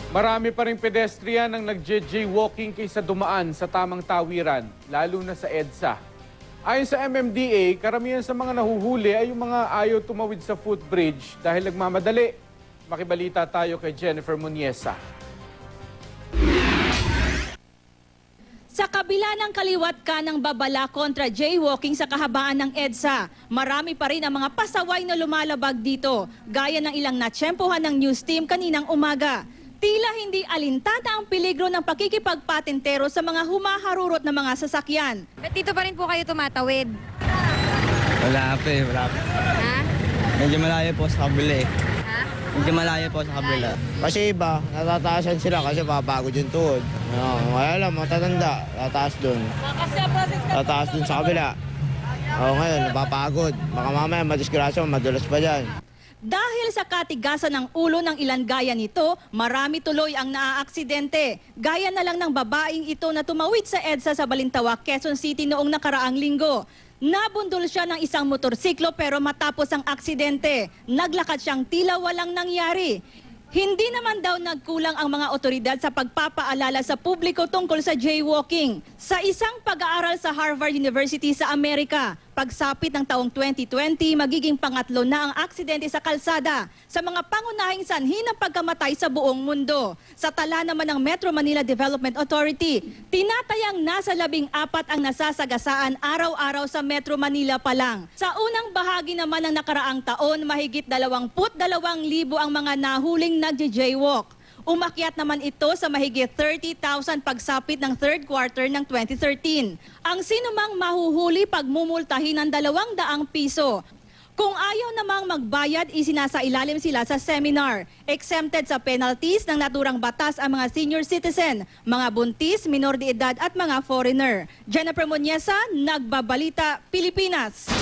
Marami pa rin pedestrian ang nag-jaywalking kaysa dumaan sa tamang tawiran, lalo na sa EDSA. Ayon sa MMDA, karamihan sa mga nahuhuli ay yung mga ayaw tumawid sa footbridge dahil nagmamadali. Makibalita tayo kay Jennifer Muniesa. Sa kabila ng kaliwat ka ng babala kontra jaywalking sa kahabaan ng EDSA, marami pa rin ang mga pasaway na lumalabag dito, gaya ng ilang natsyempohan ng news team kaninang umaga. Tila hindi alintana ang peligro ng pakikipagpatintero sa mga humaharurot na mga sasakyan. Ba't dito pa rin po kayo tumatawid? Wala pa. Ha? Medyo malayo po sa kabila eh. Ha? Medyo malayo po sa kabila. Kasi iba, natataasan sila kasi papagod yung tuhod. Kaya lang, matatanda, tataas dun. Tataas dun sa kabila. Ngayon, napapagod. Baka mamaya madisgrasya, madulas pa dyan. Dahil sa katigasan ng ulo ng ilan gaya nito, marami tuloy ang naaaksidente. Gaya na lang ng babaeng ito na tumawid sa EDSA sa Balintawak, Quezon City noong nakaraang linggo. Nabundol siya ng isang motorsiklo pero matapos ang aksidente, naglakad siyang tila walang nangyari. Hindi naman daw nagkulang ang mga otoridad sa pagpapaalala sa publiko tungkol sa jaywalking. Sa isang pag-aaral sa Harvard University sa Amerika, pagsapit ng taong 2020, magiging pangatlo na ang aksidente sa kalsada sa mga pangunahing sanhi ng pagkamatay sa buong mundo. Sa tala naman ng Metro Manila Development Authority, tinatayang nasa 14 ang nasasagasaan araw-araw sa Metro Manila pa lang. Sa unang bahagi naman ng nakaraang taon, mahigit 22,000 ang mga nahuling nagje-jaywalk. Umakyat naman ito sa mahigit 30,000 pagsapit ng third quarter ng 2013. Ang sinumang mahuhuli pagmumultahin ng 200 piso. Kung ayaw namang magbayad, isinasailalim sila sa seminar. Exempted sa penalties ng naturang batas ang mga senior citizen, mga buntis, minor de edad at mga foreigner. Jennifer Muniesa, Nagbabalita, Pilipinas.